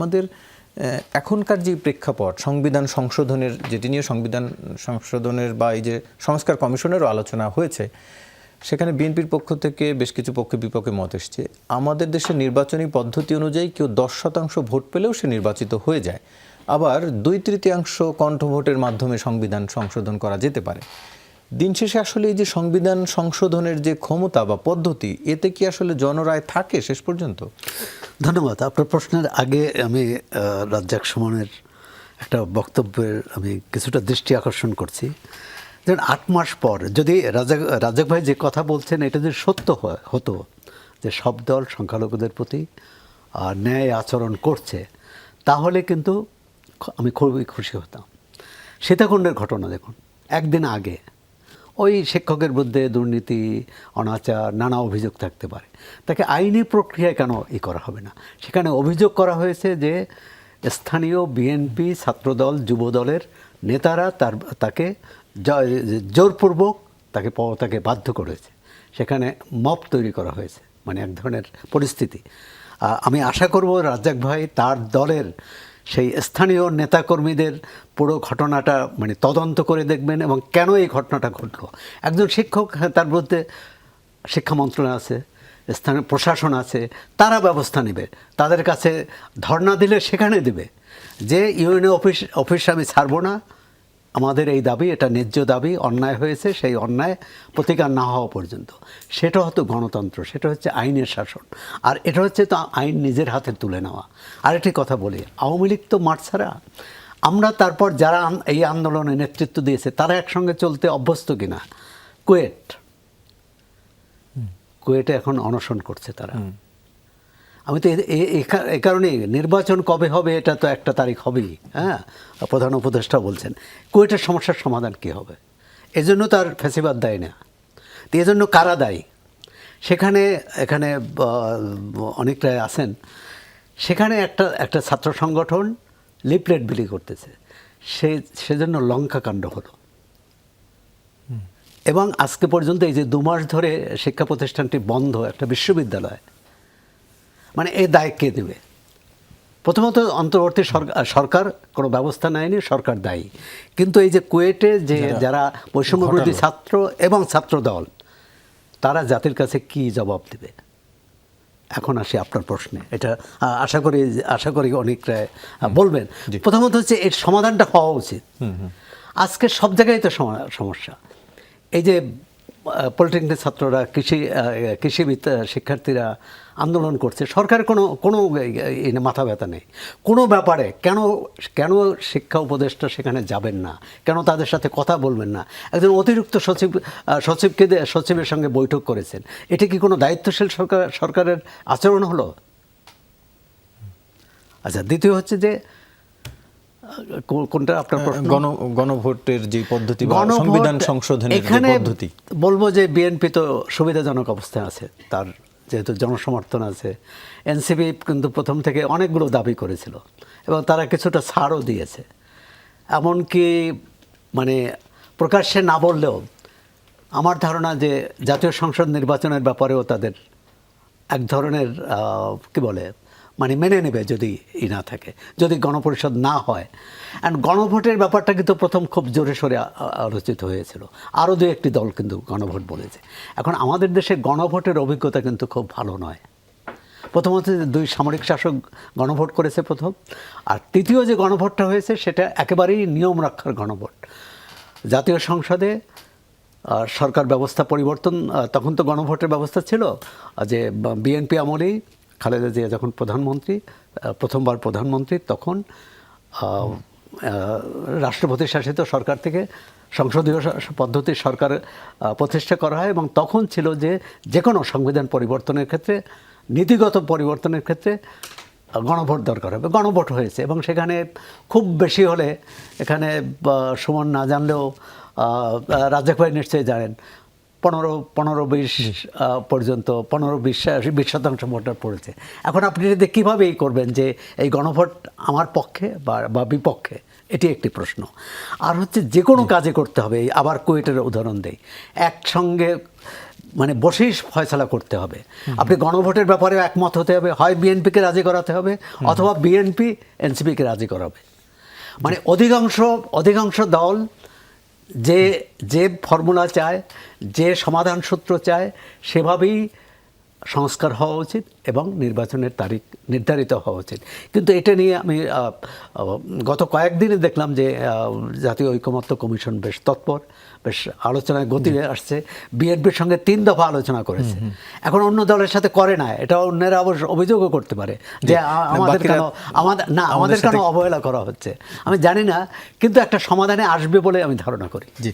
আমাদের এখনকার যে প্রেক্ষাপট সংবিধান সংশোধনের যেটি নিয়ে সংবিধান সংশোধনের বা এই যে সংস্কার কমিশনেরও আলোচনা হয়েছে, সেখানে বিএনপির পক্ষ থেকে বেশ কিছু পক্ষে বিপক্ষে মত এসছে। আমাদের দেশের নির্বাচনী পদ্ধতি অনুযায়ী কেউ 10% ভোট পেলেও সে নির্বাচিত হয়ে যায়, আবার 2/3 কণ্ঠভোটের মাধ্যমে সংবিধান সংশোধন করা যেতে পারে। দিন শেষে আসলে এই যে সংবিধান সংশোধনের যে ক্ষমতা বা পদ্ধতি, এতে কি আসলে জনরায় থাকে শেষ পর্যন্ত? ধন্যবাদ। আপনার প্রশ্নের আগে আমি রাজ্জাক সুমনের একটা বক্তব্যের আমি কিছুটা দৃষ্টি আকর্ষণ করছি। যেমন 8 মাস পর যদি রাজ্জাক ভাই যে কথা বলছেন এটা যদি সত্য হতো যে সব দল সংখ্যালঘুদের প্রতি ন্যায় আচরণ করছে, তাহলে কিন্তু আমি খুবই খুশি হতাম। সীতাকুণ্ডের ঘটনা দেখুন, একদিন আগে ওই শিক্ষকের বিরুদ্ধে দুর্নীতি, অনাচার, নানা অভিযোগ থাকতে পারে, তাকে আইনি প্রক্রিয়ায় কেন করা হবে না? সেখানে অভিযোগ করা হয়েছে যে স্থানীয় বিএনপি, ছাত্রদল, যুবদলের নেতারা তাকে জোরপূর্বক তাকে বাধ্য করেছে। সেখানে মব তৈরি করা হয়েছে, মানে এক ধরনের পরিস্থিতি। আমি আশা করব রাজ্জাক ভাই তার দলের সেই স্থানীয় নেতাকর্মীদের পুরো ঘটনাটা মানে তদন্ত করে দেখবেন এবং কেন এই ঘটনাটা ঘটলো। একজন শিক্ষক, তার বিরুদ্ধে শিক্ষা মন্ত্রণালয় আছে, স্থানীয় প্রশাসন আছে, তারা ব্যবস্থা নেবে। তাদের কাছে ধর্ণা দিলে সেখানে দেবে যে ইউএনও অফিস আমি ছাড়বো না, আমাদের এই দাবি, এটা ন্যায্য দাবি, অন্যায় হয়েছে, সেই অন্যায় প্রতিকার না হওয়া পর্যন্ত। সেটা হতো গণতন্ত্র, সেটা হচ্ছে আইনের শাসন। আর এটা হচ্ছে তো আইন নিজের হাতে তুলে নেওয়া। আরেকটি কথা বলি, আওয়ামী লীগ তো মাঠ ছাড়া। আমরা তারপর যারা এই আন্দোলনে নেতৃত্ব দিয়েছে তারা একসঙ্গে চলতে অভ্যস্ত কিনা? কুয়েটে এখন অনশন করছে তারা। আমি তো এই কারণেই নির্বাচন কবে হবে এটা তো একটা তারিখ হবেই। হ্যাঁ, প্রধান উপদেষ্টা বলছেন। কুয়েটের সমস্যার সমাধান কী হবে? এজন্য তার ফ্যাসিবাদ দায়ী না, তো এজন্য কারা দায়ী? এখানে অনেকটা আছেন। সেখানে একটা ছাত্র সংগঠন লিফলেট বিলি করতেছে, সেজন্য লঙ্কা কাণ্ড হলো। এবং আজকে পর্যন্ত এই যে 2 মাস ধরে শিক্ষা প্রতিষ্ঠানটি বন্ধ, একটা বিশ্ববিদ্যালয়, মানে এই দায় কে দেবে? প্রথমত অন্তর্বর্তী সরকার কোনো ব্যবস্থা নেয়নি, সরকার দায়ী। কিন্তু এই যে কুয়েটে যে যারা বৈষম্যবিরোধী ছাত্র এবং ছাত্রদল, তারা জাতির কাছে কি জবাব দেবে? এখন আসি আপনার প্রশ্নে। এটা আশা করি অনেকটা বলবেন। প্রথমত হচ্ছে এর সমাধানটা হওয়া উচিত। আজকে সব জায়গায় তো সমস্যা। এই যে পলিটেকনিক ছাত্ররা, কৃষিবিদ শিক্ষার্থীরা আন্দোলন করছে, সরকারের কোনো মাথা ব্যথা নেই কোনো ব্যাপারে। কেন শিক্ষা উপদেষ্টা সেখানে যাবেন না? কেন তাদের সাথে কথা বলবেন না? একজন অতিরিক্ত সচিবের সঙ্গে বৈঠক করেছেন, এটা কি কোনো দায়িত্বশীল সরকারের আচরণ হলো? আচ্ছা, দ্বিতীয় হচ্ছে যে কোনটা আপনার গণভোটের যে পদ্ধতি বা সংবিধান সংশোধনের এখানে পদ্ধতি, বলবো যে বিএনপি তো সুবিধাজনক অবস্থায় আছে, তার যেহেতু জনসমর্থন আছে। এনসিপি কিন্তু প্রথম থেকে অনেকগুলো দাবি করেছিল এবং তারা কিছুটা ছাড়ও দিয়েছে। এমনকি মানে প্রকাশ্যে না বললেও আমার ধারণা যে জাতীয় সংসদ নির্বাচনের ব্যাপারেও তাদের এক ধরনের কি বলে মানে মেনে নেবে যদি না থাকে, যদি গণপরিষদ না হয়। অ্যান্ড গণভোটের ব্যাপারটা কিন্তু প্রথম খুব জোরে সোরে আলোচিত হয়েছিল, আরও 2-1টি দল কিন্তু গণভোট বলেছে। এখন আমাদের দেশে গণভোটের অভিজ্ঞতা কিন্তু খুব ভালো নয়। প্রথমত 2 সামরিক শাসক গণভোট করেছে প্রথম, আর তৃতীয় যে গণভোটটা হয়েছে সেটা একেবারেই নিয়ম রক্ষার গণভোট। জাতীয় সংসদে সরকার ব্যবস্থা পরিবর্তন, তখন তো গণভোটের ব্যবস্থা ছিল যে বিএনপি আমলেই খালেদা জিয়া যখন প্রথমবার প্রধানমন্ত্রী, তখন রাষ্ট্রপতি শাসিত সরকার থেকে সংসদীয় পদ্ধতির সরকার প্রতিষ্ঠা করা হয়। এবং তখন ছিল যে কোনো সংবিধান পরিবর্তনের ক্ষেত্রে, নীতিগত পরিবর্তনের ক্ষেত্রে গণভোট দরকার হবে। গণভোট হয়েছে এবং সেখানে খুব বেশি হলে, এখানে সুমন না জানলেও রাজ্জাক ভাই নিশ্চয়ই জানেন, 15-20 পর্যন্ত 15-20% ভোটার পড়েছে। এখন আপনি যদি কীভাবে করবেন যে এই গণভোট আমার পক্ষে বা বিপক্ষে, এটি একটি প্রশ্ন। আর হচ্ছে যে কোনো কাজে করতে হবে। আবার কুয়েটের উদাহরণ দেই, একসঙ্গে মানে বসেই ফয়সালা করতে হবে। আপনি গণভোটের ব্যাপারে একমত হতে হবে, হয় বিএনপিকে রাজি করাতে হবে অথবা বিএনপি এনসিপিকে রাজি করাবে। মানে অধিকাংশ দল যে ফর্মুলা চায়, যে সমাধান সূত্র চায়, সেভাবেই সংস্কার হওয়া উচিত এবং নির্বাচনের তারিখ নির্ধারিত হওয়া উচিত। কিন্তু এটা নিয়ে আমি গত কয়েকদিনে দেখলাম যে জাতীয় ঐকমত্য কমিশন বেশ তৎপর, বেশ আলোচনায় গতি আসছে। বিএনপির সঙ্গে 3 দফা আলোচনা করেছে। এখন অন্য দলের সাথে করে না, এটা অন্যরা অবশ্য অভিযোগও করতে পারে যে আমাদের কেন অবহেলা করা হচ্ছে। আমি জানি না, কিন্তু একটা সমাধানে আসবে বলে আমি ধারণা করি। জি।